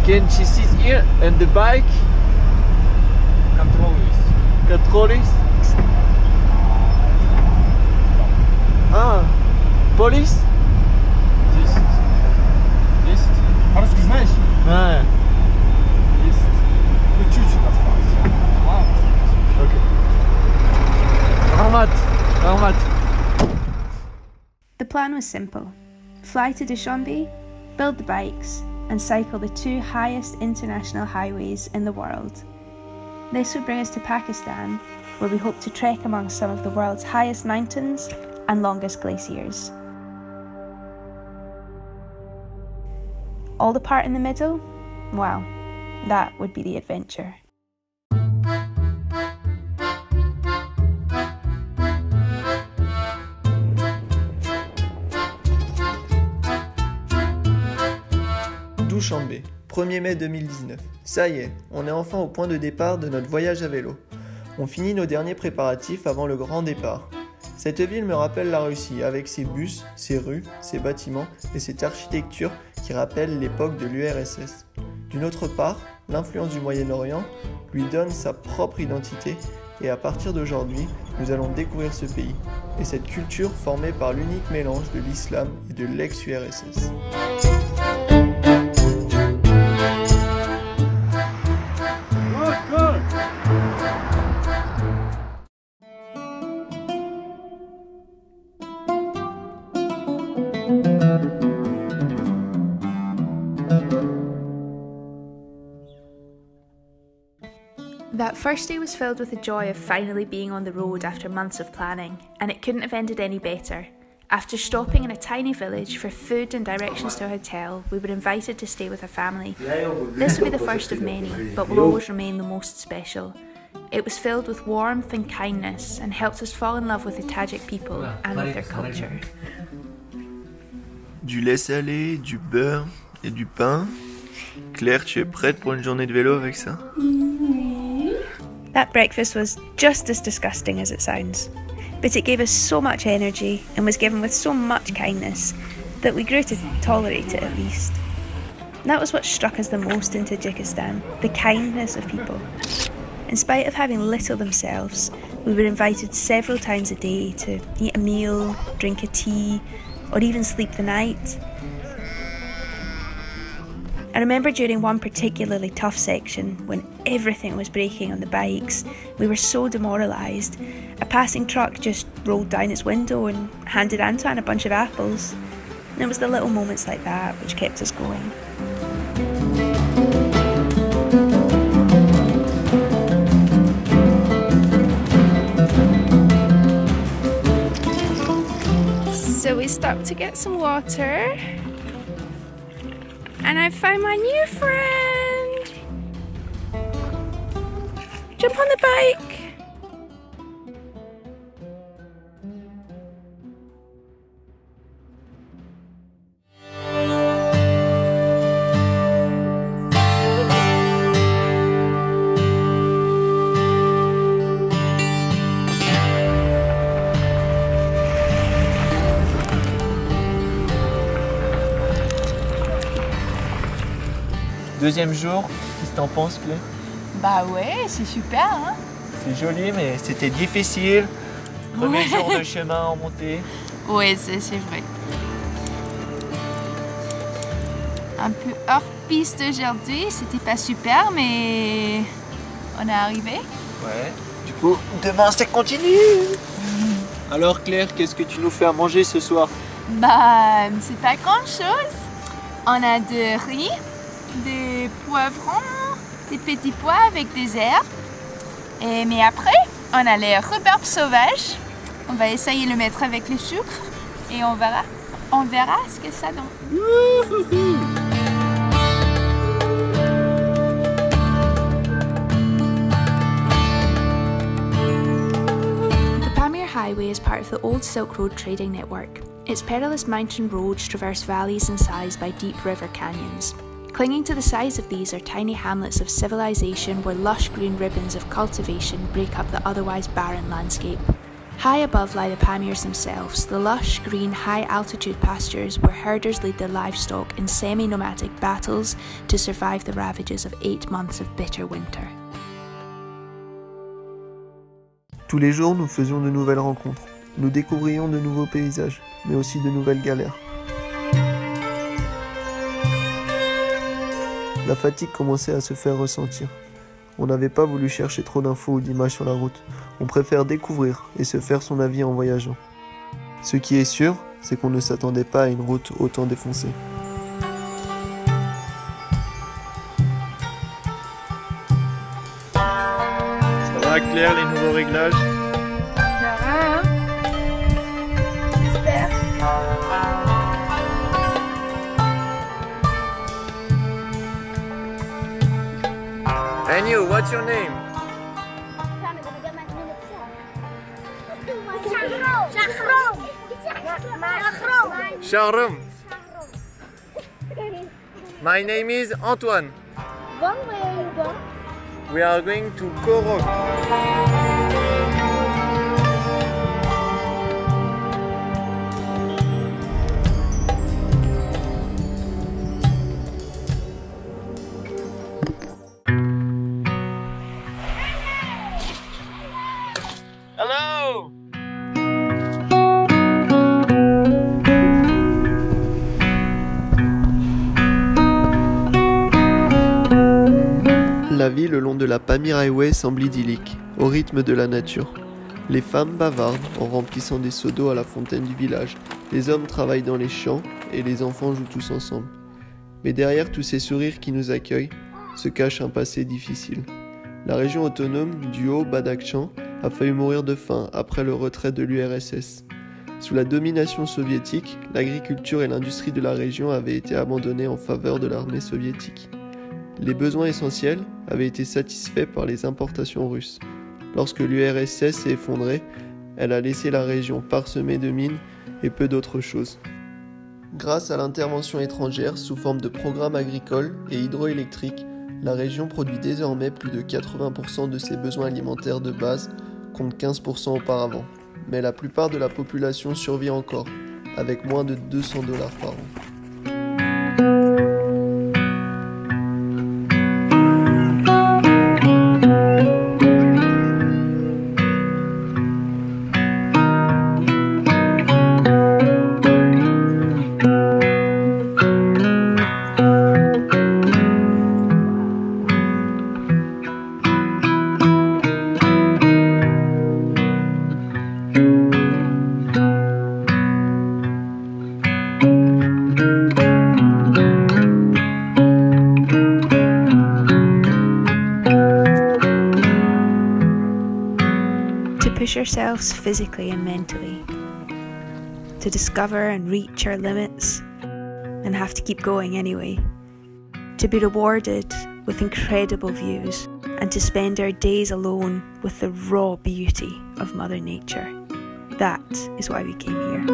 Can she sit here and the bike? Controllers. Ah, police? Есть. По-русски знаешь? Ah, Есть. Ну, чуть-чуть осталось. okay. Rahmat. The plan was simple. Fly to Dushanbe, build the bikes, and cycle the two highest international highways in the world. This would bring us to Pakistan, where we hope to trek among some of the world's highest mountains and longest glaciers. All the part in the middle? Well, that would be the adventure. Dushanbe, 1er mai 2019. Ça y est, on est enfin au point de départ de notre voyage à vélo. On finit nos derniers préparatifs avant le grand départ. Cette ville me rappelle la Russie avec ses bus, ses rues, ses bâtiments et cette architecture qui rappelle l'époque de l'URSS. D'une autre part, l'influence du Moyen-Orient lui donne sa propre identité et à partir d'aujourd'hui, nous allons découvrir ce pays et cette culture formée par l'unique mélange de l'islam et de l'ex-URSS. That first day was filled with the joy of finally being on the road after months of planning, and it couldn't have ended any better. After stopping in a tiny village for food and directions to a hotel, we were invited to stay with a family. This will be the first of many, but will always remain the most special. It was filled with warmth and kindness and helped us fall in love with the Tajik people and with their culture. Du lait salé, du beurre et du pain. Claire, tu es prête pour une journée de vélo avec ça? That breakfast was just as disgusting as it sounds, but it gave us so much energy and was given with so much kindness that we grew to tolerate it at least. That was what struck us the most in Tadjikistan, the kindness of people. In spite of having little themselves, we were invited several times a day to eat a meal, drink a tea, or even sleep the night. I remember during one particularly tough section, when everything was breaking on the bikes, we were so demoralised. A passing truck just rolled down its window and handed Antoine a bunch of apples. And it was the little moments like that which kept us going. So we stopped to get some water. And I found my new friend! Jump on the bike! Deuxième jour, qu'est-ce que t'en penses, Clé? Bah ouais, c'est super, hein. C'est joli, mais c'était difficile. Premier jour de chemin en montée. Ouais, c'est vrai. Un peu hors piste aujourd'hui, c'était pas super, mais on est arrivé. Ouais. Du coup, demain, ça continue. Alors, Claire, qu'est-ce que tu nous fais à manger ce soir? Bah, c'est pas grand-chose. On a de riz, des poivrons, des petits pois avec des herbes. Mais après, on a les rhubarbes sauvages. On va essayer de le mettre avec le sucre et on verra. On verra ce que ça donne. The Pamir Highway is part of the old Silk Road trading network. Its perilous mountain roads traverse valleys incised by deep river canyons. Clinging to the sides of these are tiny hamlets of civilization where lush green ribbons of cultivation break up the otherwise barren landscape. High above lie the Pamirs themselves, the lush, green, high-altitude pastures where herders lead their livestock in semi-nomadic battles to survive the ravages of 8 months of bitter winter. Tous les jours, nous faisions de nouvelles rencontres. Nous découvrions de nouveaux paysages, mais aussi de nouvelles galères. La fatigue commençait à se faire ressentir. On n'avait pas voulu chercher trop d'infos ou d'images sur la route. On préfère découvrir et se faire son avis en voyageant. Ce qui est sûr, c'est qu'on ne s'attendait pas à une route autant défoncée. Ça va Claire, les nouveaux réglages? Ça va, hein? J'espère. And you, what's your name? Shahram. My name is Antoine. We are going to Khorog. Hello. La vie le long de la Pamir Highway semble idyllique, au rythme de la nature. Les femmes bavardent en remplissant des seaux d'eau à la fontaine du village. Les hommes travaillent dans les champs et les enfants jouent tous ensemble. Mais derrière tous ces sourires qui nous accueillent, se cache un passé difficile. La région autonome du Haut-Badakhshan a failli mourir de faim après le retrait de l'URSS. Sous la domination soviétique, l'agriculture et l'industrie de la région avaient été abandonnées en faveur de l'armée soviétique. Les besoins essentiels avaient été satisfaits par les importations russes. Lorsque l'URSS s'est effondrée, elle a laissé la région parsemée de mines et peu d'autres choses. Grâce à l'intervention étrangère sous forme de programmes agricoles et hydroélectriques, la région produit désormais plus de 80% de ses besoins alimentaires de base, contre 15% auparavant. Mais la plupart de la population survit encore, avec moins de $200 par an. Push ourselves physically and mentally, to discover and reach our limits, and have to keep going anyway, to be rewarded with incredible views, and to spend our days alone with the raw beauty of Mother Nature. That is why we came here.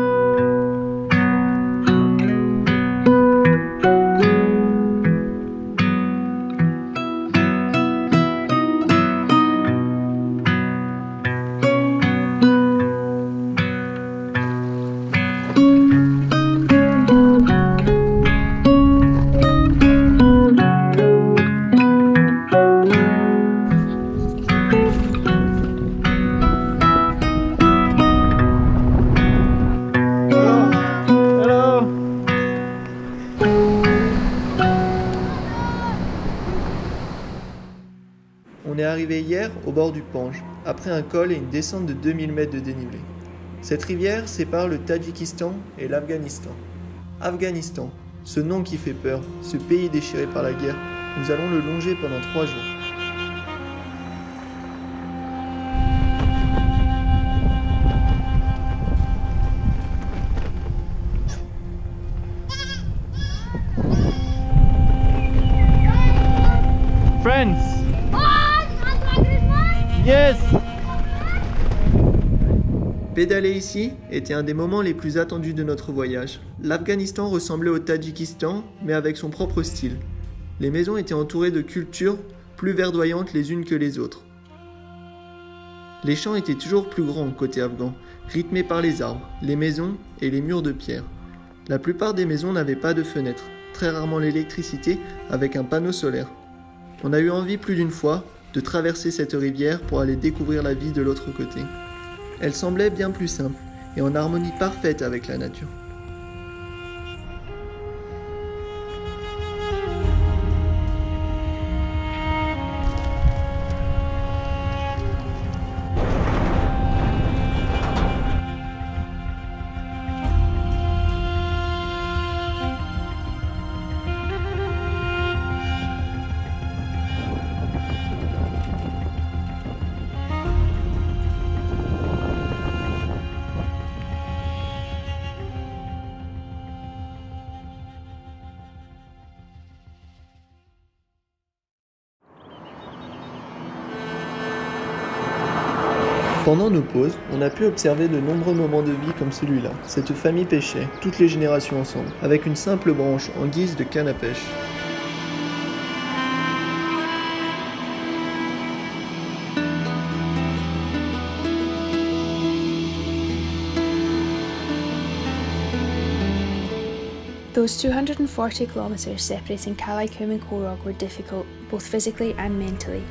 On est arrivé hier au bord du Pange, après un col et une descente de 2000 mètres de dénivelé. Cette rivière sépare le Tadjikistan et l'Afghanistan. Afghanistan, ce nom qui fait peur, ce pays déchiré par la guerre, nous allons le longer pendant 3 jours. Friends! Yes! Pédaler ici était un des moments les plus attendus de notre voyage. L'Afghanistan ressemblait au Tadjikistan, mais avec son propre style. Les maisons étaient entourées de cultures plus verdoyantes les unes que les autres. Les champs étaient toujours plus grands côté afghan, rythmés par les arbres, les maisons et les murs de pierre. La plupart des maisons n'avaient pas de fenêtres, très rarement l'électricité avec un panneau solaire. On a eu envie plus d'une fois de traverser cette rivière pour aller découvrir la vie de l'autre côté. Elle semblait bien plus simple et en harmonie parfaite avec la nature. Pendant nos pauses, on a pu observer de nombreux moments de vie comme celui-là. Cette famille pêchait, toutes les générations ensemble, avec une simple branche en guise de canne à pêche. Those 240 kilometres separating Kalaikhum and Khorog were difficult, both physically and mentally.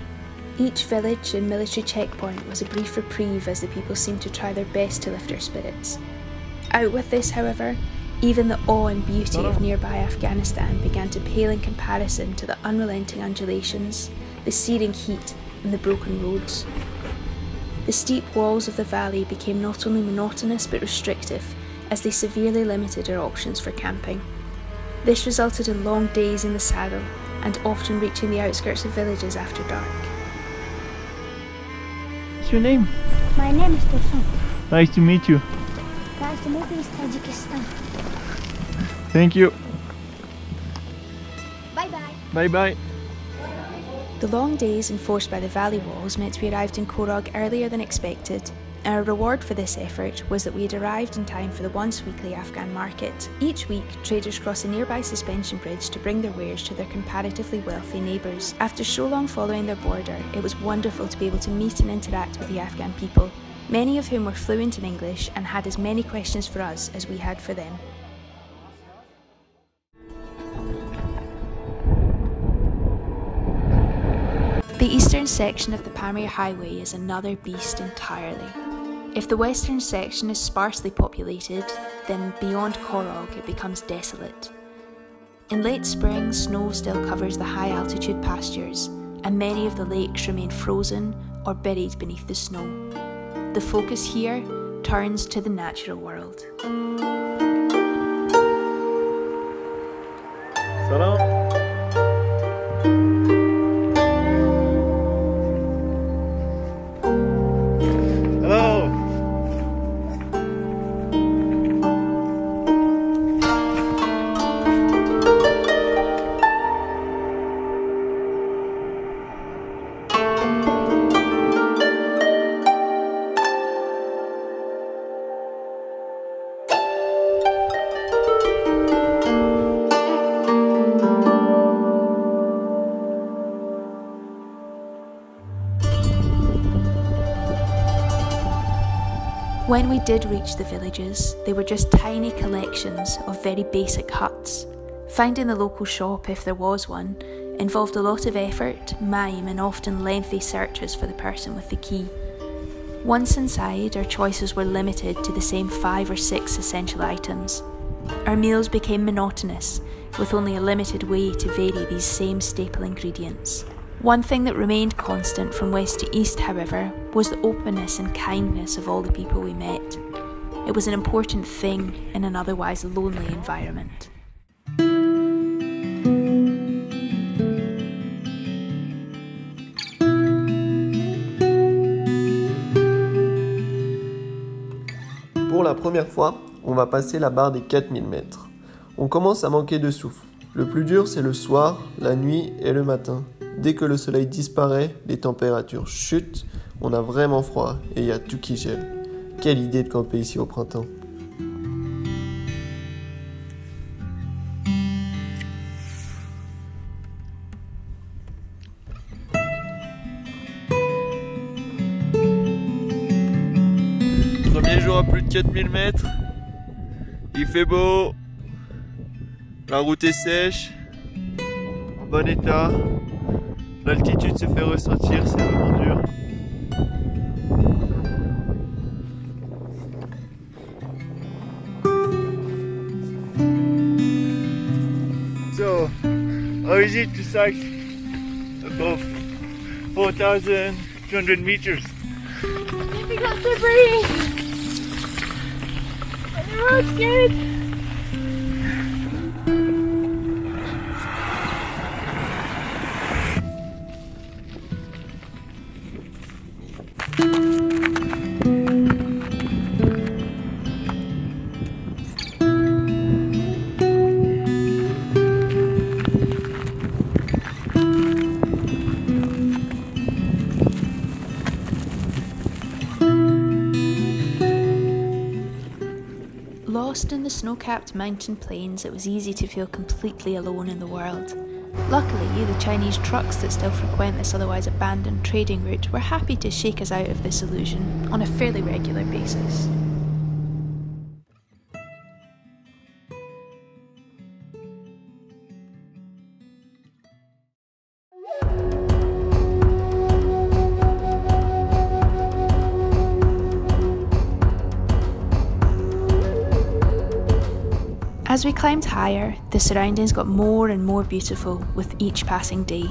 Each village and military checkpoint was a brief reprieve as the people seemed to try their best to lift our spirits. Out with this, however, even the awe and beauty of nearby Afghanistan began to pale in comparison to the unrelenting undulations, the searing heat and the broken roads. The steep walls of the valley became not only monotonous but restrictive, as they severely limited our options for camping. This resulted in long days in the saddle and often reaching the outskirts of villages after dark. What's your name? My name is Dushanbe. Nice to meet you. Nice to meet you, Tadjikistan. Thank you. Bye bye. Bye bye. The long days enforced by the valley walls meant we arrived in Khorog earlier than expected. Our reward for this effort was that we had arrived in time for the once weekly Afghan market. Each week, traders cross a nearby suspension bridge to bring their wares to their comparatively wealthy neighbours. After so long following their border, it was wonderful to be able to meet and interact with the Afghan people, many of whom were fluent in English and had as many questions for us as we had for them. The eastern section of the Pamir Highway is another beast entirely. If the western section is sparsely populated, then beyond Khorog it becomes desolate. In late spring, snow still covers the high altitude pastures, and many of the lakes remain frozen or buried beneath the snow. The focus here turns to the natural world. Salam. When we did reach the villages, they were just tiny collections of very basic huts. Finding the local shop, if there was one, involved a lot of effort, mime and often lengthy searches for the person with the key. Once inside, our choices were limited to the same 5 or 6 essential items. Our meals became monotonous, with only a limited way to vary these same staple ingredients. One thing that remained constant from west to east, however, was the openness and kindness of all the people we met. It was an important thing in an otherwise lonely environment. Pour la première fois, on va passer la barre des 4000 mètres. On commence à manquer de souffle. Le plus dur, c'est le soir, la nuit et le matin. Dès que le soleil disparaît, les températures chutent, on a vraiment froid et il y a tout qui gèle. Quelle idée de camper ici au printemps. Premier jour à plus de 4000 mètres. Il fait beau. La route est sèche. En bon état. L'altitude se fait ressentir, c'est vraiment dur. So, how is it to cycle above 4,200 meters? Difficult to breathe. And the road's good. Lost in the snow-capped mountain plains, it was easy to feel completely alone in the world. Luckily, the Chinese trucks that still frequent this otherwise abandoned trading route were happy to shake us out of this illusion on a fairly regular basis. As we climbed higher, the surroundings got more and more beautiful with each passing day.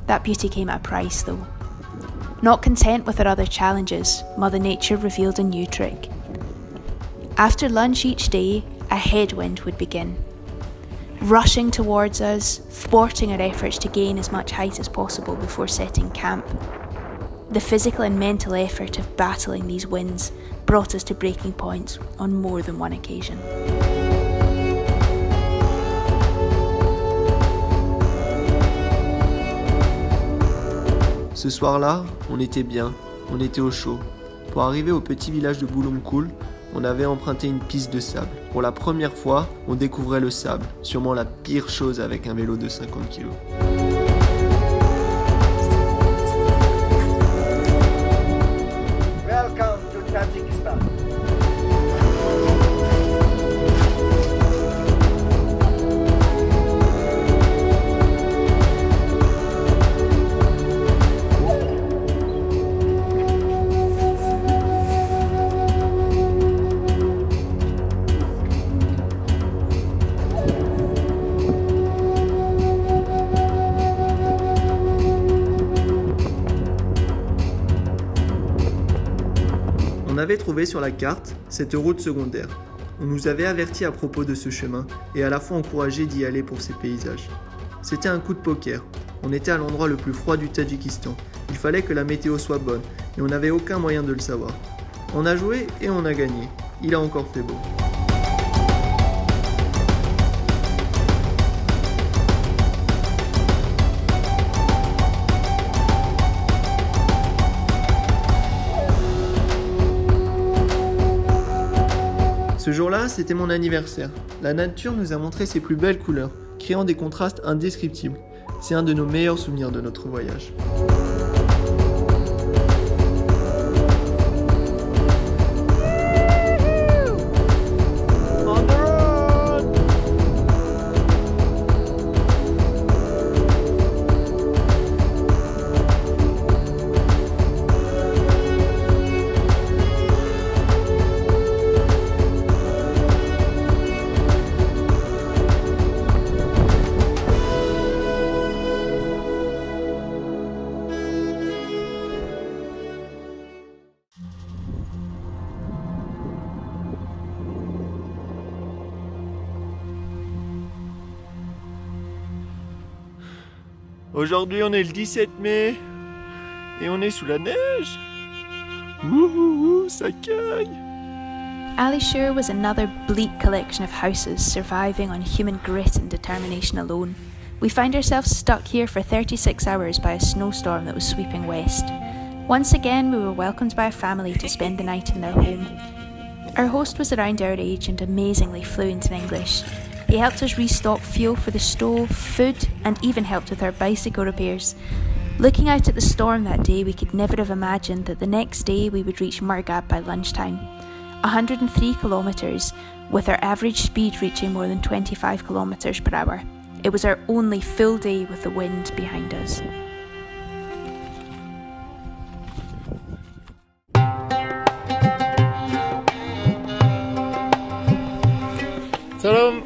That beauty came at a price though. Not content with our other challenges, Mother Nature revealed a new trick. After lunch each day, a headwind would begin, rushing towards us, thwarting our efforts to gain as much height as possible before setting camp. The physical and mental effort of battling these winds brought us to breaking points on more than one occasion. Ce soir-là, on était bien, on était au chaud. Pour arriver au petit village de Bulumkul, on avait emprunté une piste de sable. Pour la première fois, on découvrait le sable, sûrement la pire chose avec un vélo de 50 kg. Welcome to Tadjikistan. On avait trouvé sur la carte cette route secondaire. On nous avait averti à propos de ce chemin et à la fois encouragé d'y aller pour ses paysages. C'était un coup de poker. On était à l'endroit le plus froid du Tadjikistan. Il fallait que la météo soit bonne et on n'avait aucun moyen de le savoir. On a joué et on a gagné. Il a encore fait beau. Ce jour-là, c'était mon anniversaire. La nature nous a montré ses plus belles couleurs, créant des contrastes indescriptibles. C'est un de nos meilleurs souvenirs de notre voyage. Aujourd'hui, on est le 17 mai et on est sous la neige. Wouhou, ça caille. Alisher was another bleak collection of houses surviving on human grit and determination alone. We find ourselves stuck here for 36 hours by a snowstorm that was sweeping west. Once again, we were welcomed by a family to spend the night in their home. Our host was around our age and amazingly fluent in English. He helped us restock fuel for the stove, food, and even helped with our bicycle repairs. Looking out at the storm that day, we could never have imagined that the next day we would reach Murgab by lunchtime. 103 kilometres, with our average speed reaching more than 25 kilometres per hour. It was our only full day with the wind behind us. Salam.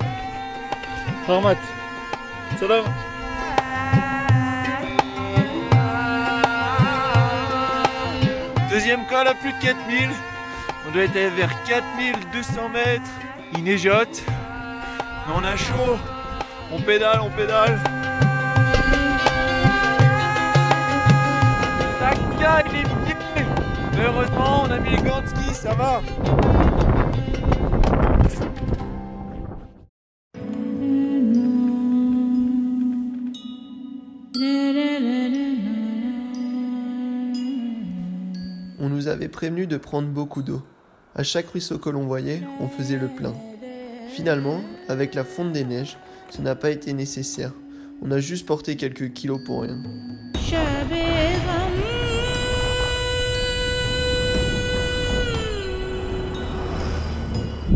Rahmat. Salam. Deuxième col à plus de 4000. On doit être vers 4200 mètres. Il neigeote. Mais on a chaud. On pédale, on pédale. Ça caille les pieds. Mais heureusement, on a mis les gants de ski, ça va. On nous avait prévenu de prendre beaucoup d'eau. À chaque ruisseau que l'on voyait, on faisait le plein. Finalement, avec la fonte des neiges, ce n'a pas été nécessaire. On a juste porté quelques kilos pour rien.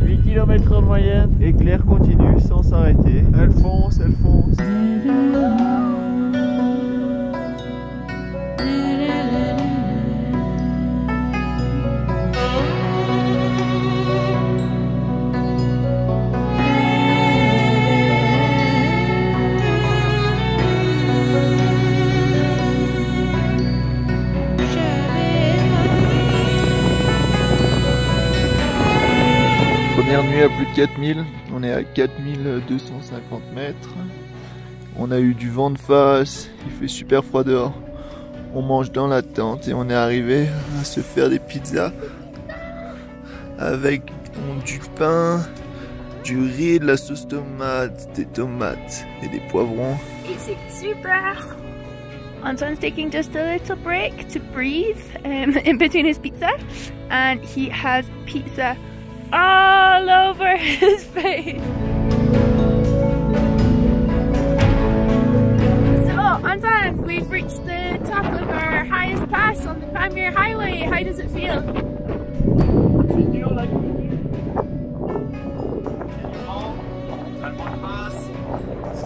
8 km en moyenne et Claire continue sans s'arrêter. Elle fonce, elle fonce. Première nuit à plus de 4000, on est à 4250 mètres. On a eu du vent de face, il fait super froid dehors. On mange dans la tente et on est arrivé à se faire des pizzas avec du pain, du riz, de la sauce tomate, des tomates et des poivrons. It's super! Anton's taking just a little break to breathe in between his pizza, and he has pizza all over his face. So, Anton, we've reached the top of our highest pass on the Pamir Highway. How does it feel?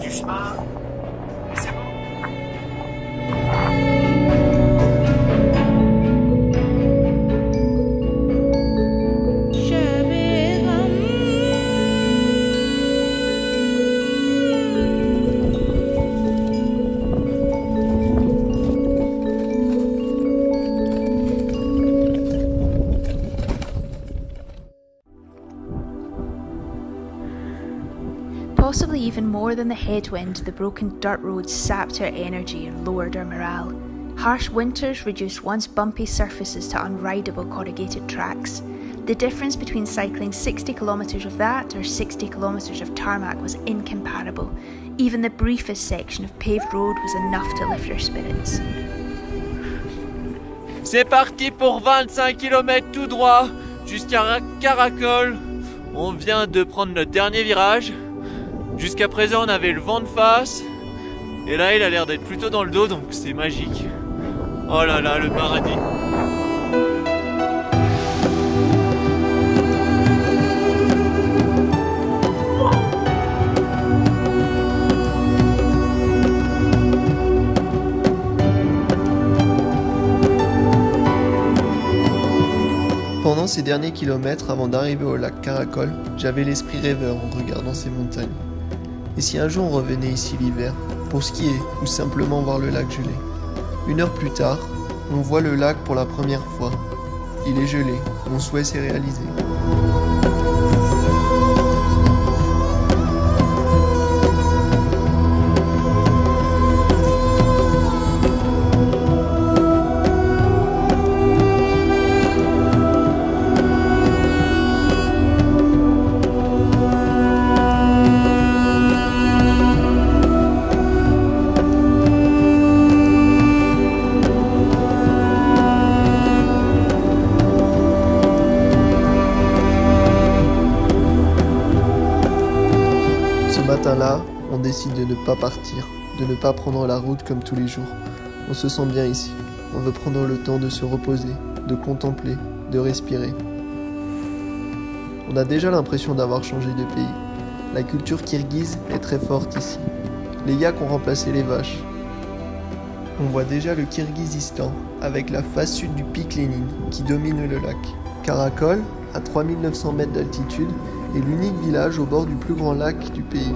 C'est du chemin et c'est bon. Possibly even more than the headwind, the broken dirt roads sapped our energy and lowered our morale. Harsh winters reduced once bumpy surfaces to unrideable corrugated tracks. The difference between cycling 60 kilometres of that or 60 kilometres of tarmac was incomparable. Even the briefest section of paved road was enough to lift our spirits. C'est parti pour 25 km tout droit jusqu'à Karakoram. On vient de prendre notre dernier virage. Jusqu'à présent on avait le vent de face et là il a l'air d'être plutôt dans le dos, donc c'est magique. Oh là là, le paradis. Pendant ces derniers kilomètres avant d'arriver au lac Karakoram, j'avais l'esprit rêveur en regardant ces montagnes. Et si un jour on revenait ici l'hiver, pour skier ou simplement voir le lac gelé? 1 heure plus tard, on voit le lac pour la première fois. Il est gelé, mon souhait s'est réalisé. Là, on décide de ne pas partir, de ne pas prendre la route comme tous les jours. On se sent bien ici. On veut prendre le temps de se reposer, de contempler, de respirer. On a déjà l'impression d'avoir changé de pays. La culture kirghize est très forte ici. Les yaks ont remplacé les vaches. On voit déjà le Kirghizistan, avec la face sud du pic Lénine, qui domine le lac. Karakoram, à 3900 mètres d'altitude, est l'unique village au bord du plus grand lac du pays.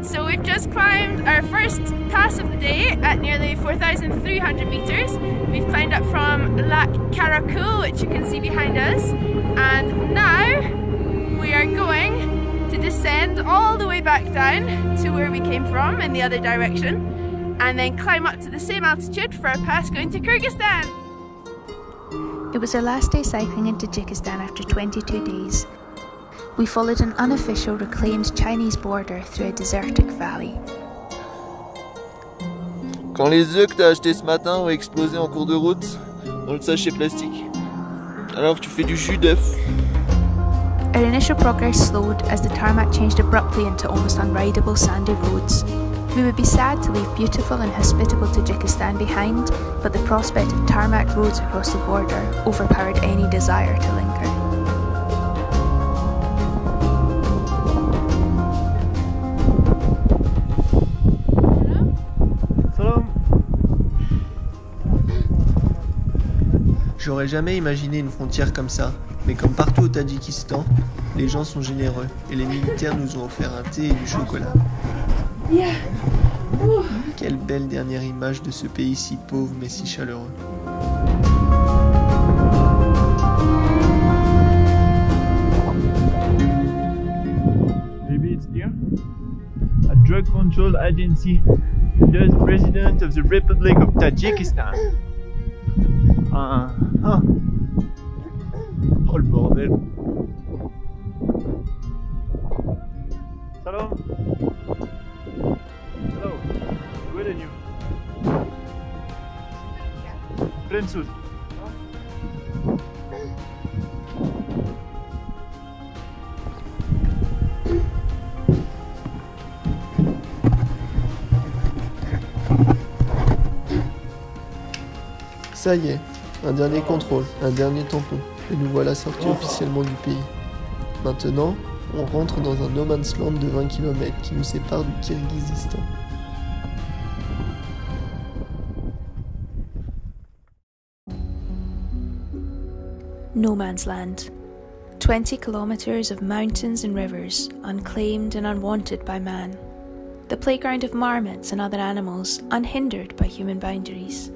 So we've just climbed our first pass of the day at nearly 4,300 meters. We've climbed up from Lac Karakoram, which you can see behind us, and now we are going to descend all the way back down to where we came from in the other direction, and then climb up to the same altitude for our pass going to Kyrgyzstan. It was our last day cycling in Tadjikistan after 22 days. We followed an unofficial reclaimed Chinese border through a desertic valley. Quand les œufs que t'as achetés ce matin ont explosé en cours de route dans le sachet plastique, alors que tu fais du jus d'œuf. Our initial progress slowed as the tarmac changed abruptly into almost unrideable sandy roads. We would be sad to leave beautiful and hospitable Tajikistan behind, but the prospect of tarmac roads across the border overpowered any desire to linger. J'aurais jamais imaginé une frontière comme ça, mais comme partout au Tadjikistan, les gens sont généreux et les militaires nous ont offert un thé et du chocolat. Quelle belle dernière image de ce pays si pauvre mais si chaleureux. Maybe it's here. A drug control agency. There's the president of the Republic of Tajikistan. Oh le bordel. Salam. Hello. Where are you? Pleine sous. Ça y est, un dernier contrôle, un dernier tampon, et nous voilà sortis officiellement du pays. Maintenant, on rentre dans un no man's land de 20 km qui nous sépare du Kirghizistan. No man's land. 20 kilometres of mountains and rivers, unclaimed and unwanted by man. The playground of marmots and other animals, unhindered by human boundaries.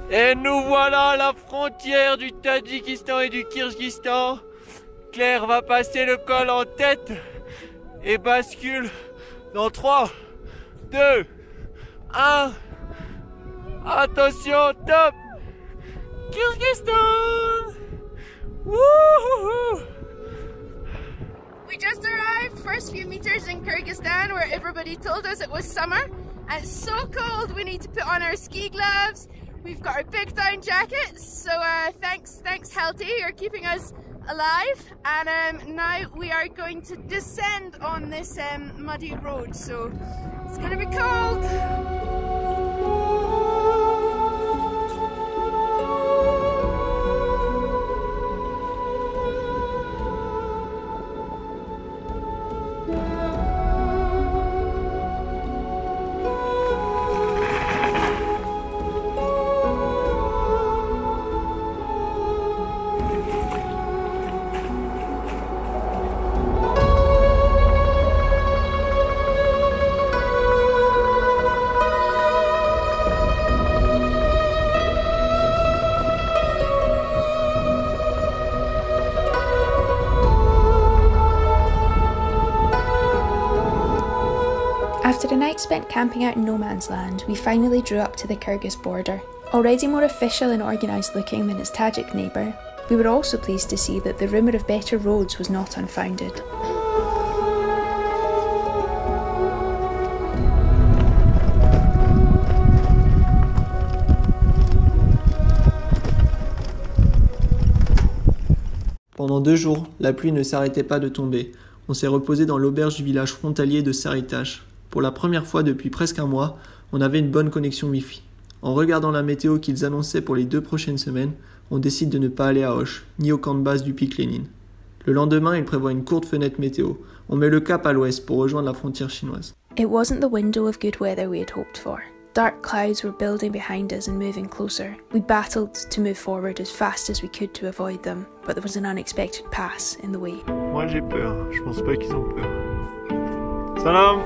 Et nous voilà à la frontière du Tadjikistan et du Kirghizistan. Claire va passer le col en tête et bascule dans 3, 2, 1. Attention, top! Kyrgyzstan! Woohoo! We just arrived, first few meters in Kyrgyzstan, where everybody told us it was summer and it's so cold we need to put on our ski gloves. We've got our big down jackets, so thanks Helty, you're keeping us alive. And now we are going to descend on this muddy road, so it's gonna be cold. After a night spent camping out in no man's land, we finally drew up to the Kyrgyz border. Already more official and organised looking than its Tajik neighbour, we were also pleased to see that the rumour of better roads was not unfounded. Pendant 2 jours, la pluie ne s'arrêtait pas de tomber. On s'est reposé dans l'auberge du village frontalier de Saritash. Pour la première fois depuis presque un mois, on avait une bonne connexion Wi-Fi. En regardant la météo qu'ils annonçaient pour les 2 prochaines semaines, on décide de ne pas aller à Hoche, ni au camp de base du pic Lénine. Le lendemain, ils prévoient une courte fenêtre météo. On met le cap à l'ouest pour rejoindre la frontière chinoise. It wasn't the window of good weather we had hoped for. Dark clouds were building behind us and moving closer. We battled to move forward as fast as we could to avoid them, but there was an unexpected pass in the way. Moi j'ai peur, je pense pas qu'ils ont peur. Salam!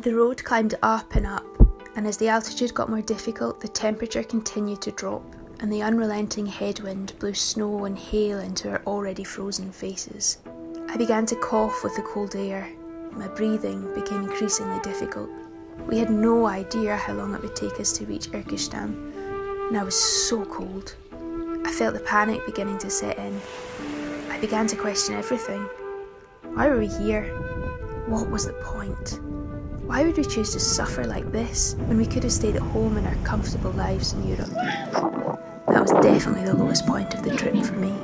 The road climbed up and up, and as the altitude got more difficult, the temperature continued to drop, and the unrelenting headwind blew snow and hail into our already frozen faces. I began to cough with the cold air. My breathing became increasingly difficult. We had no idea how long it would take us to reach Kyrgyzstan, and I was so cold. I felt the panic beginning to set in. I began to question everything. Why were we here? What was the point? Why would we choose to suffer like this when we could have stayed at home in our comfortable lives in Europe? That was definitely the lowest point of the trip for me.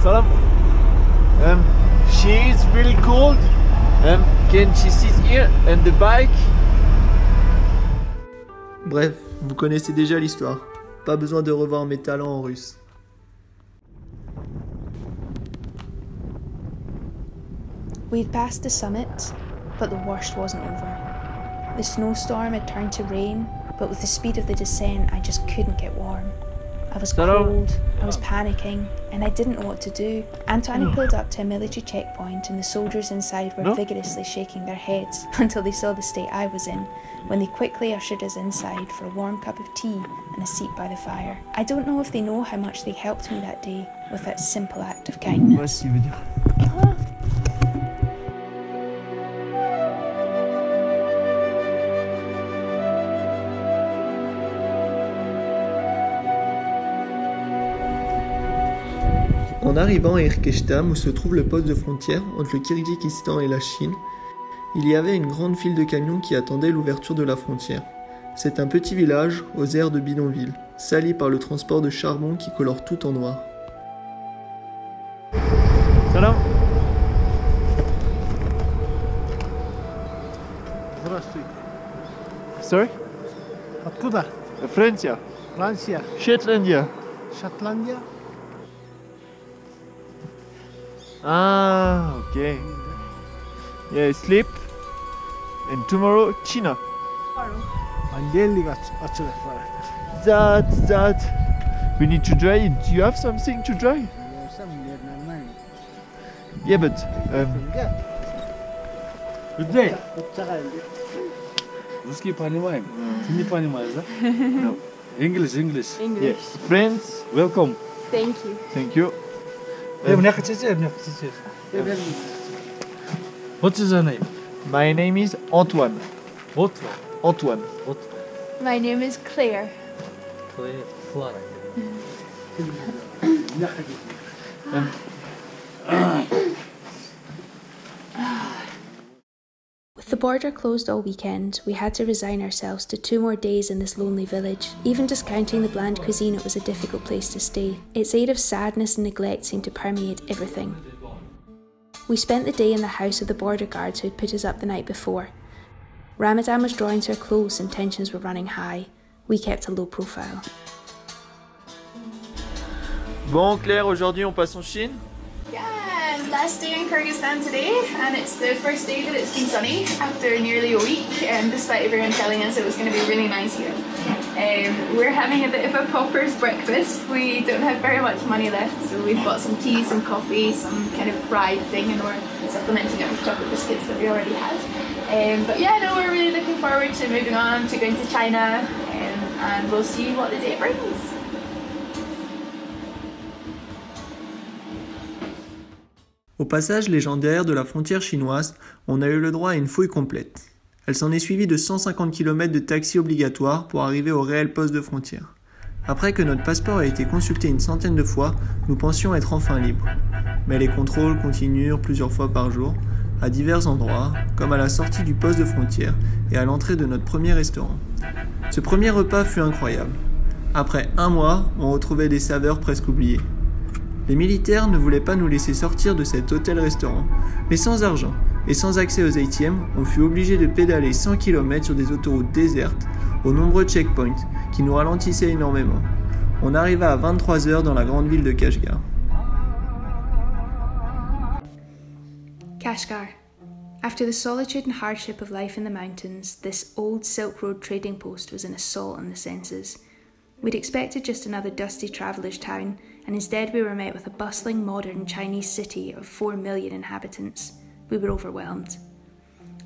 Salam. She is really cold. Can she sit here and the bike? Bref, vous connaissez déjà l'histoire. Pas besoin de revoir mes talents en russe. We'd passed the summit, but the worst wasn't over. The snowstorm had turned to rain, but with the speed of the descent, I just couldn't get warm. I was cold, I was panicking, and I didn't know what to do. Antoine pulled up to a military checkpoint, and the soldiers inside were vigorously shaking their heads until they saw the state I was in, when they quickly ushered us inside for a warm cup of tea and a seat by the fire. I don't know if they know how much they helped me that day with that simple act of kindness. En arrivant à Kyrgyzstan, où se trouve le poste de frontière entre le Kirghizistan et la Chine, il y avait une grande file de camions qui attendait l'ouverture de la frontière. C'est un petit village aux airs de bidonville, sali par le transport de charbon qui colore tout en noir. Salam. Здравствуйте. Sorry? Откуда? Francia. Франция. Shetlandia. Шотландия. Ah, okay. Yeah, sleep. And tomorrow, China. Манделига açılır falan. That. We need to dry. Do you have something to dry? Yeah, but Людей. Русский понимаем. Ты не понимаешь, да? no. English. Yeah. Friends, Thank you. thank you. Мне хотите? What is your name? My name is Antoine. What? Antoine. My name is Claire. Clara. With the border closed all weekend, we had to resign ourselves to 2 more days in this lonely village. Even discounting the bland cuisine, it was a difficult place to stay. Its air of sadness and neglect seemed to permeate everything. We spent the day in the house of the border guards who had put us up the night before. Ramadan was drawing to a close and tensions were running high. We kept a low profile. Bon Claire, aujourd'hui on passe en Chine. Yeah, last day in Kyrgyzstan today, and it's the first day that it's been sunny after nearly a week, despite everyone telling us it was going to be really nice here. We're having a bit of a pauper's breakfast. We don't have very much money left, so we've bought some tea, some coffee, some kind of fried thing, and we're supplementing it with chocolate biscuits that we already had. But yeah, no, we're really looking forward to moving on, to going to China, and we'll see what the day brings. Au passage légendaire de la frontière chinoise, on a eu le droit à une fouille complète. Elle s'en est suivie de 150 km de taxi obligatoire pour arriver au réel poste de frontière. Après que notre passeport a été consulté une centaine de fois, nous pensions être enfin libres. Mais les contrôles continuèrent plusieurs fois par jour, à divers endroits, comme à la sortie du poste de frontière et à l'entrée de notre premier restaurant. Ce premier repas fut incroyable. Après un mois, on retrouvait des saveurs presque oubliées. Les militaires ne voulaient pas nous laisser sortir de cet hôtel-restaurant, mais sans argent et sans accès aux ATM, on fut obligé de pédaler 100 km sur des autoroutes désertes, aux nombreux checkpoints qui nous ralentissaient énormément. On arriva à 23h dans la grande ville de Kashgar. Kashgar. After the solitude and hardship of life in the mountains, this old Silk Road trading post was an assault on the senses. We'd expected just another dusty traveller's town, and instead we were met with a bustling modern Chinese city of 4 million inhabitants. We were overwhelmed.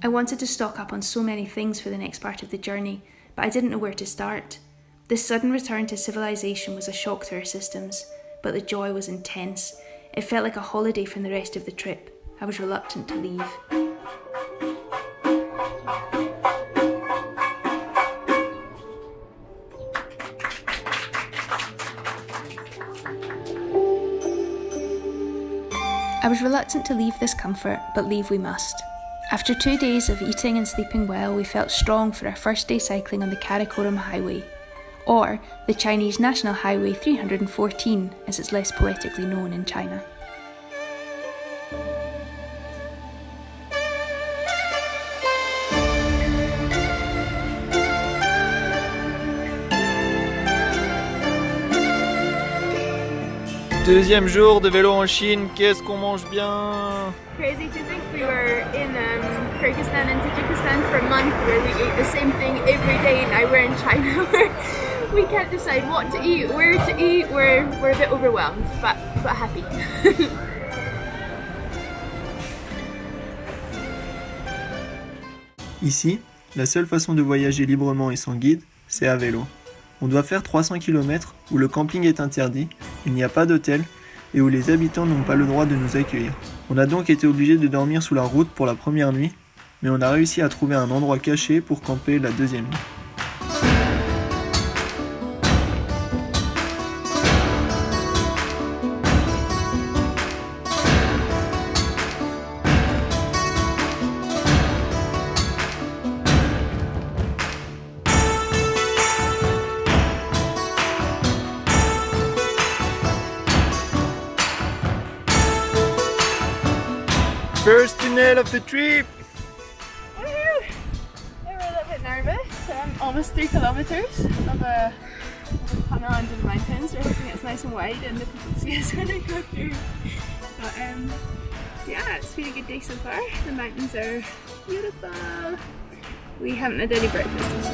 I wanted to stock up on so many things for the next part of the journey, but I didn't know where to start. This sudden return to civilization was a shock to our systems, but the joy was intense. It felt like a holiday from the rest of the trip. I was reluctant to leave. I was reluctant to leave this comfort, but leave we must. After 2 days of eating and sleeping well, we felt strong for our first day cycling on the Karakoram Highway, or the Chinese National Highway 314, as it's less poetically known in China. Deuxième jour de vélo en Chine, qu'est-ce qu'on mange bien? Crazy to think we were in Kyrgyzstan and Tadjikistan for a month where we ate the same thing every day. Now we're in China where we can't decide what to eat, where to eat. We're a bit overwhelmed, but happy. Ici, la seule façon de voyager librement et sans guide, c'est à vélo. On doit faire 300 km où le camping est interdit, il n'y a pas d'hôtel et où les habitants n'ont pas le droit de nous accueillir. On a donc été obligé de dormir sous la route pour la première nuit, mais on a réussi à trouver un endroit caché pour camper la deuxième nuit. First tunnel of the trip! Woo! We're a little bit nervous. Almost 3 kilometers of a tunnel under the mountains. We're hoping it's nice and wide and that people see us when we go through. But yeah, it's been a good day so far. The mountains are beautiful. We haven't had any breakfast.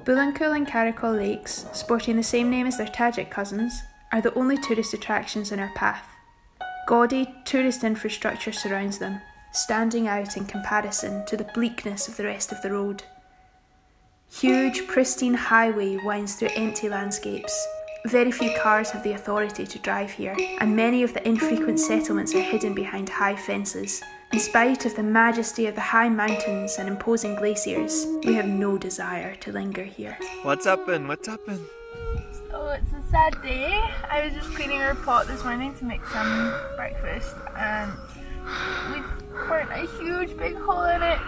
Bulankul and Karakol lakes, sporting the same name as their Tajik cousins, are the only tourist attractions in our path. Gaudy tourist infrastructure surrounds them, standing out in comparison to the bleakness of the rest of the road. Huge, pristine highway winds through empty landscapes. Very few cars have the authority to drive here, and many of the infrequent settlements are hidden behind high fences. In spite of the majesty of the high mountains and imposing glaciers, we have no desire to linger here. What's happened? What's happened? So it's a sad day. I was just cleaning our pot this morning to make some breakfast and we've burnt a huge big hole in it.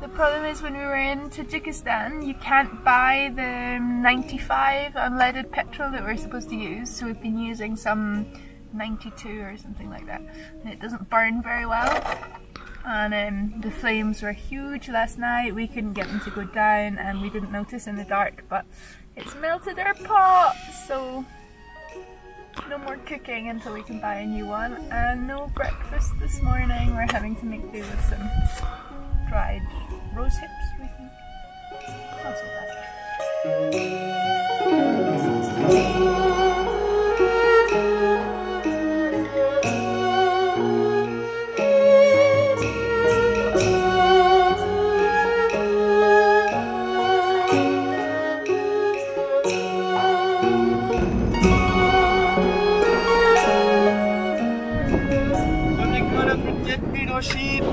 The problem is when we were in Tadjikistan, you can't buy the 95 unleaded petrol that we're supposed to use, so we've been using some 92 or something like that, and it doesn't burn very well. And the flames were huge last night. We couldn't get them to go down and we didn't notice in the dark, but it's melted our pot, so no more cooking until we can buy a new one, and no breakfast this morning. We're having to make do with some dried rose hips, we think. Not so bad. En Chine.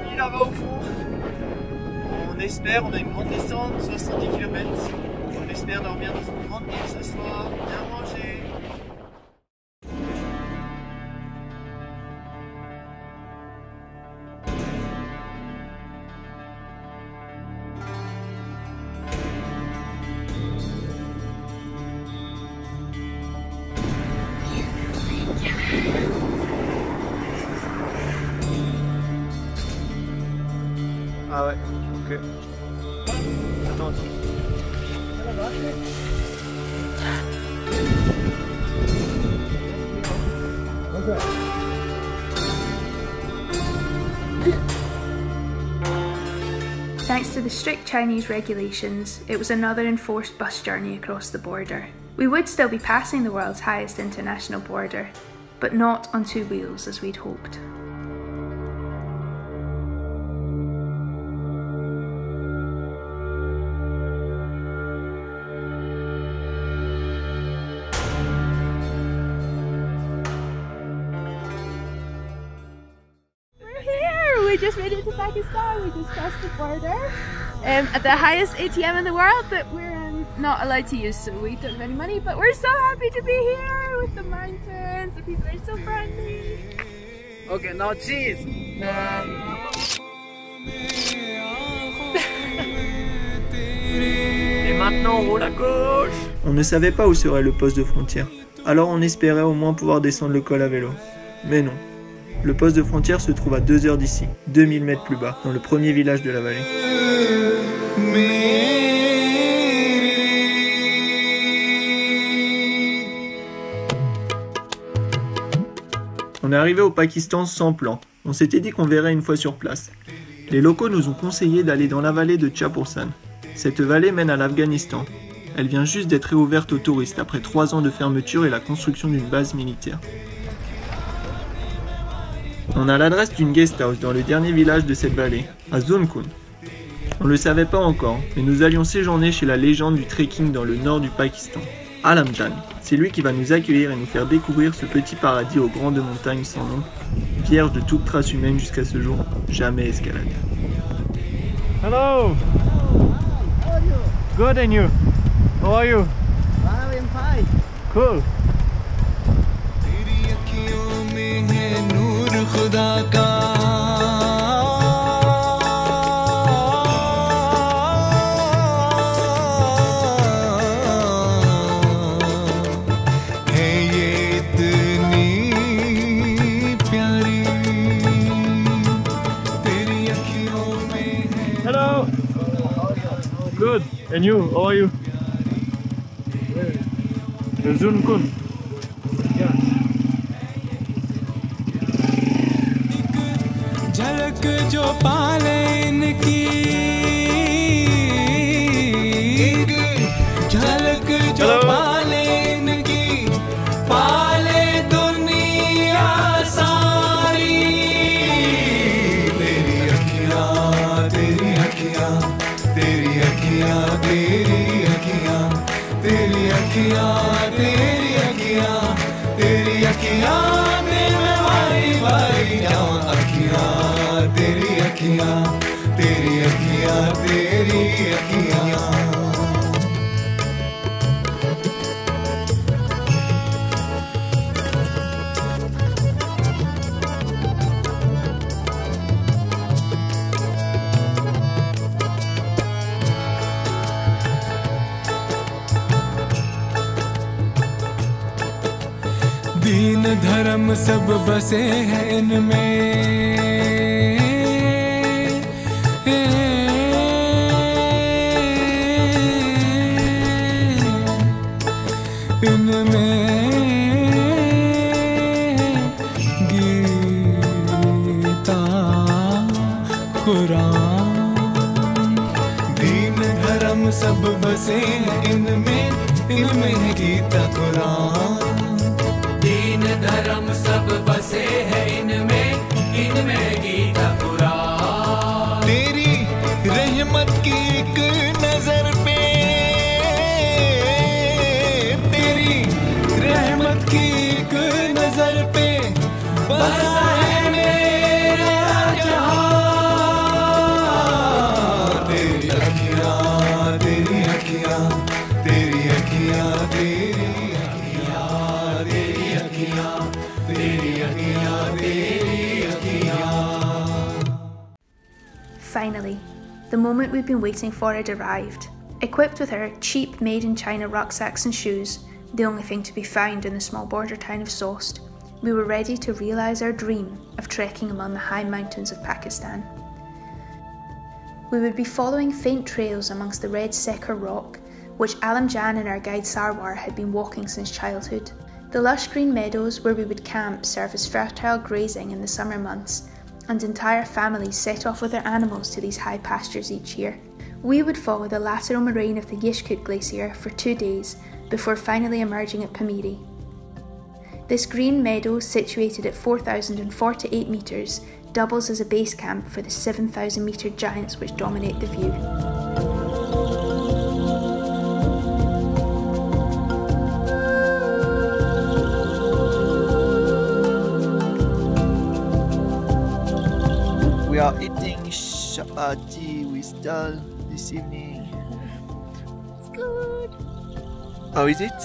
Puis là-bas au fond, on espère, on a une grande descente, 70 km. On espère dormir dans une grande ville ce soir, bien manger. Ah ouais, ok. Attends. Thanks to the strict Chinese regulations, it was another enforced bus journey across the border. We would still be passing the world's highest international border, but not on two wheels as we'd hoped. We just made it to Pakistan. We just crossed the border at the highest ATM in the world that we're not allowed to use, so we don't have any money, but we're so happy to be here with the mountains. The people are so friendly. Okay, now cheese. Et maintenant on roule à gauche. On ne savait pas où serait le poste de frontière, alors on espérait au moins pouvoir descendre le col à vélo. Mais non. Le poste de frontière se trouve à 2 heures d'ici, 2000 mètres plus bas, dans le premier village de la vallée. On est arrivé au Pakistan sans plan. On s'était dit qu'on verrait une fois sur place. Les locaux nous ont conseillé d'aller dans la vallée de Chapursan. Cette vallée mène à l'Afghanistan. Elle vient juste d'être réouverte aux touristes après 3 ans de fermeture et la construction d'une base militaire. On a l'adresse d'une guest house dans le dernier village de cette vallée, à Zunkun. On ne le savait pas encore, mais nous allions séjourner chez la légende du trekking dans le nord du Pakistan, Alamjan. C'est lui qui va nous accueillir et nous faire découvrir ce petit paradis aux grandes montagnes sans nom, vierge de toute trace humaine jusqu'à ce jour, jamais escaladée. Hello! How are you? Good, and you? How are you? I'm fine. Cool. Hello. Good. And you? How are you? Zunkun. Yeah. झलक जो पाले इनकी झलक जो पाले इनकी पाले दुनिया सारी तेरी अखियां तेरी अखियां तेरी अखियां तेरी अखियां तेरी अखियां तेरी अखियां तेरी अखियां दिल में वारी वारी जाऊं अखियां तेरी अखियां तेरी अखियां तेरी अखियां दीन धर्म सब बसे हैं इनमें गीता कुरान दीन सब बसे हैं इनमें इनमें है गीता कुरान दीन धर्म सब बसे हैं इनमें इनमें गीता कुरान तेरी रहमत की एक नजर पे तेरी रहमत की एक नजर पे बसा है मेरा जहां तेरी अखियां तेरी अखियां तेरी अखियां तेरी अखियां तेरी अखियां तेरी अखियां तेरी अखियां Finally, the moment we'd been waiting for had arrived. Equipped with our cheap made-in-China rucksacks and shoes, the only thing to be found in the small border town of Sost, we were ready to realise our dream of trekking among the high mountains of Pakistan. We would be following faint trails amongst the red Sekar rock, which Alamjan and our guide Sarwar had been walking since childhood. The lush green meadows where we would camp serve as fertile grazing in the summer months, and entire families set off with their animals to these high pastures each year. We would follow the lateral moraine of the Yishkut Glacier for 2 days before finally emerging at Pamir. This green meadow, situated at 4,048 metres, doubles as a base camp for the 7,000 metre giants which dominate the view. We are eating chapati with dal this evening. It's good. How is it?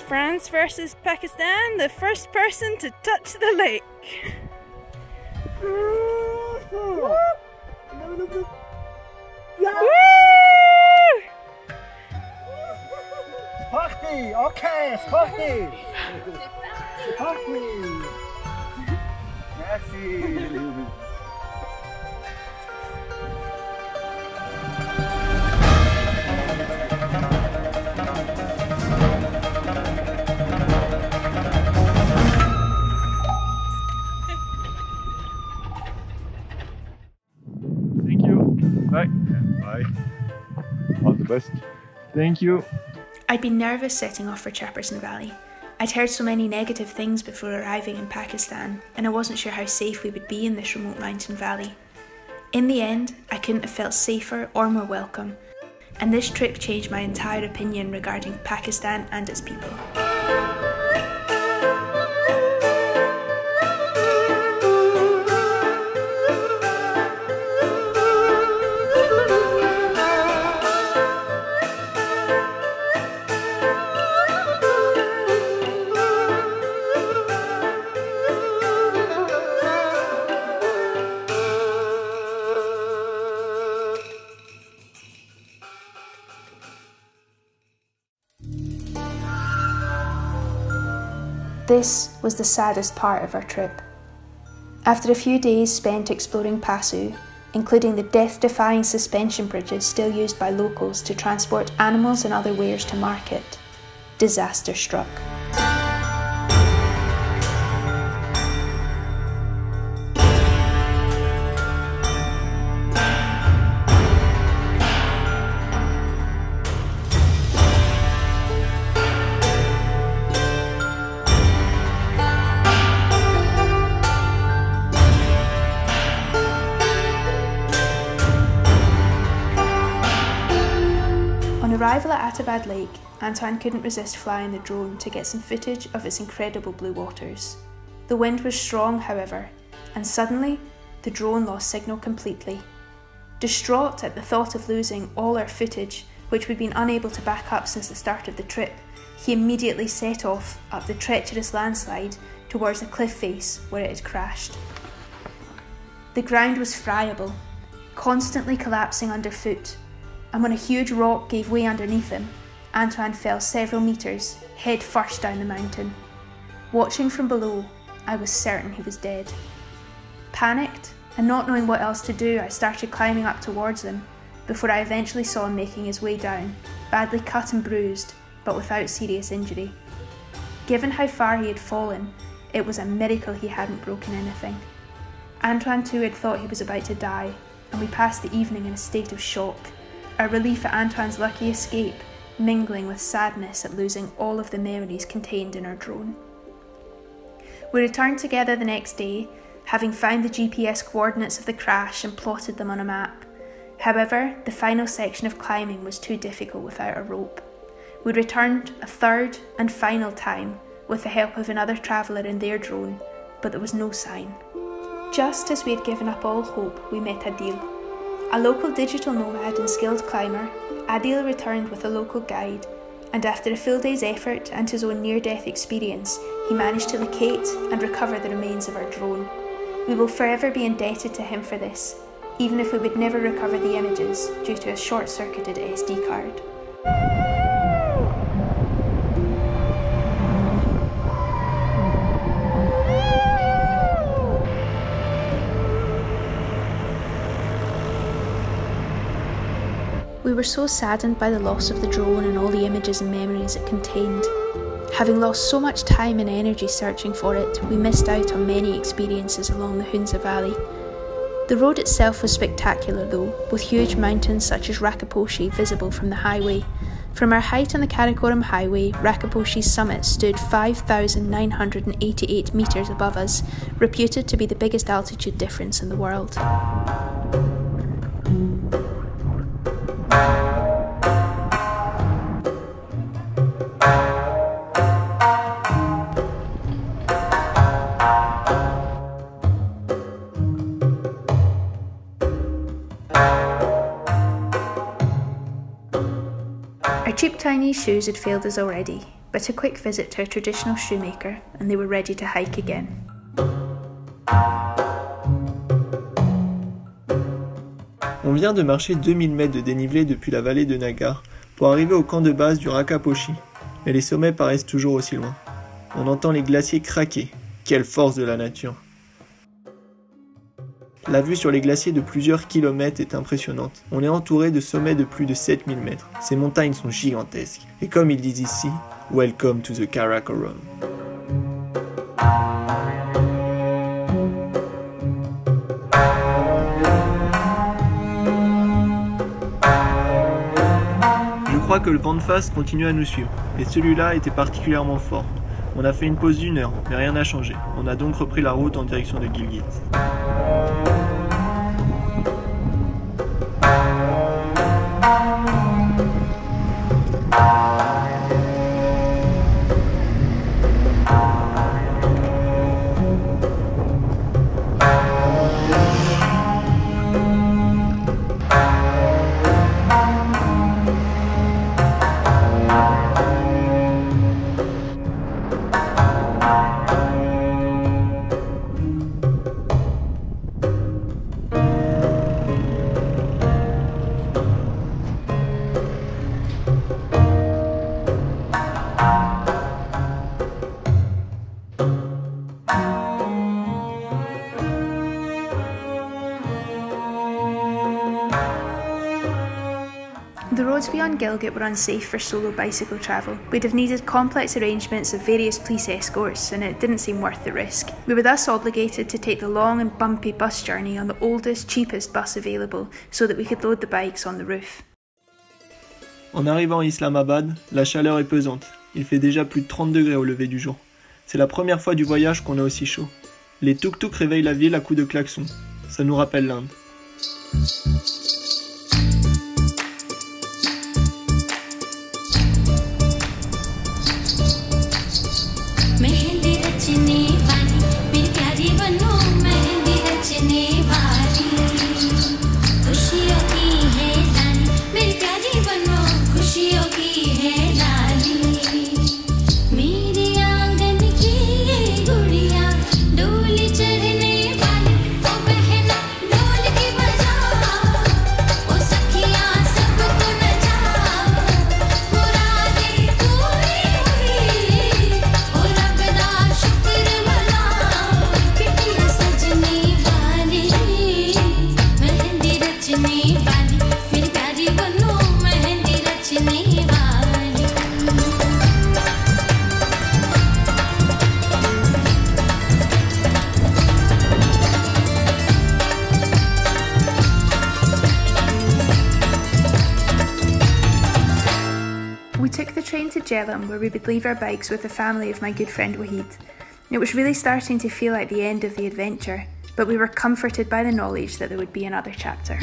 France versus Pakistan, the first person to touch the lake. Woo! Party, okay, party. Party. Merci. Thank you. Bye. Bye. All the best. Thank you. I'd been nervous setting off for Chapursan Valley. I'd heard so many negative things before arriving in Pakistan, and I wasn't sure how safe we would be in this remote mountain valley. In the end, I couldn't have felt safer or more welcome, and this trip changed my entire opinion regarding Pakistan and its people. This was the saddest part of our trip. After a few days spent exploring Pasu, including the death-defying suspension bridges still used by locals to transport animals and other wares to market, disaster struck. On arrival at Atabad Lake, Antoine couldn't resist flying the drone to get some footage of its incredible blue waters. The wind was strong, however, and suddenly the drone lost signal completely. Distraught at the thought of losing all our footage, which we'd been unable to back up since the start of the trip, he immediately set off up the treacherous landslide towards the cliff face where it had crashed. The ground was friable, constantly collapsing underfoot, and when a huge rock gave way underneath him, Antoine fell several metres, head first down the mountain. Watching from below, I was certain he was dead. Panicked, and not knowing what else to do, I started climbing up towards him, before I eventually saw him making his way down, badly cut and bruised, but without serious injury. Given how far he had fallen, it was a miracle he hadn't broken anything. Antoine too had thought he was about to die, and we passed the evening in a state of shock, our relief at Antoine's lucky escape mingling with sadness at losing all of the memories contained in our drone. We returned together the next day, having found the GPS coordinates of the crash and plotted them on a map. However, the final section of climbing was too difficult without a rope. We returned a third and final time with the help of another traveller in their drone, but there was no sign. Just as we had given up all hope, we met Adil. A local digital nomad and skilled climber, Adil returned with a local guide, and after a full day's effort and his own near-death experience, he managed to locate and recover the remains of our drone. We will forever be indebted to him for this, even if we would never recover the images due to a short-circuited SD card. We were so saddened by the loss of the drone and all the images and memories it contained. Having lost so much time and energy searching for it, we missed out on many experiences along the Hunza Valley. The road itself was spectacular though, with huge mountains such as Rakaposhi visible from the highway. From our height on the Karakoram Highway, Rakaposhi's summit stood 5,988 metres above us, reputed to be the biggest altitude difference in the world. Our cheap Chinese shoes had failed us already, but a quick visit to a traditional shoemaker and they were ready to hike again. On vient de marcher 2000 mètres de dénivelé depuis la vallée de Nagar pour arriver au camp de base du Rakaposhi, mais les sommets paraissent toujours aussi loin. On entend les glaciers craquer. Quelle force de la nature! La vue sur les glaciers de plusieurs kilomètres est impressionnante. On est entouré de sommets de plus de 7000 mètres. Ces montagnes sont gigantesques. Et comme ils disent ici, Welcome to the Karakoram. Je crois que le vent de face continue à nous suivre, et celui-là était particulièrement fort. On a fait une pause d'1 heure, mais rien n'a changé. On a donc repris la route en direction de Gilgit. and Gilgit were unsafe for solo bicycle travel. We'd have needed complex arrangements of various police escorts, and it didn't seem worth the risk. We were thus obligated to take the long and bumpy bus journey on the oldest, cheapest bus available, so that we could load the bikes on the roof. En arrivant à Islamabad, la chaleur est pesante. Il fait déjà plus de 30 degrés au lever du jour. C'est la première fois du voyage qu'on a aussi chaud. Les tuk-tuk réveillent la ville à coups de klaxon. Ça nous rappelle l'Inde. Where we would leave our bikes with the family of my good friend Huit. It was really starting to feel like the end of the adventure, but we were comforted by the knowledge that there would be another chapter.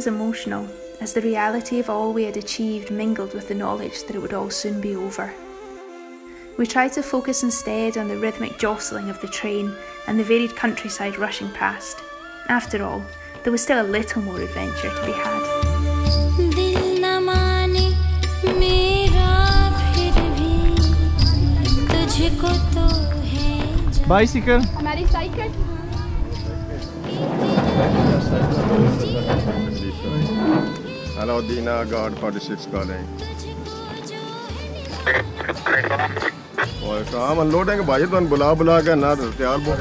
Emotional, as the reality of all we had achieved mingled with the knowledge that it would all soon be over. We tried to focus instead on the rhythmic jostling of the train and the varied countryside rushing past. After all, there was still a little more adventure to be had. Bicycle? हमारी cycle Alaudina God 46 calling. और काम unload है कि भाई तो बुला बुला के ना तैयार बोल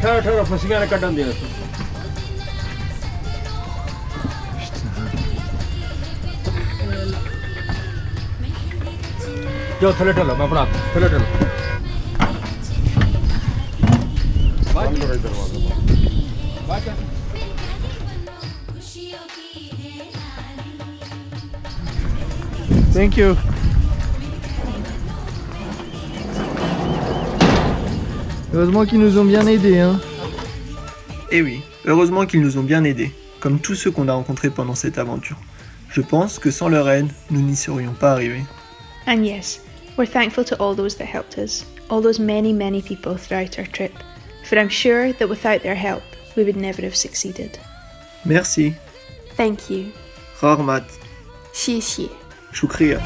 ठहर ठहर फसियां ने कटन दिया जो थले ठलो मैं अपना थले ठलो Thank you. Heureusement qu'ils nous ont bien aidés, hein. Eh oui, heureusement qu'ils nous ont bien aidés, comme tous ceux qu'on a rencontrés pendant cette aventure. Je pense que sans leur aide, nous n'y serions pas arrivés. And yes, we're thankful to all those that helped us, all those many people throughout our trip, for I'm sure that without their help, we would never have succeeded. Merci. Thank you. Rahmat. 谢谢. Shukriya.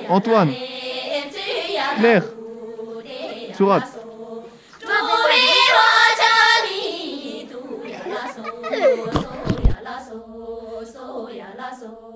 Antoine, Claire, Sourat. so ya la so ya la so.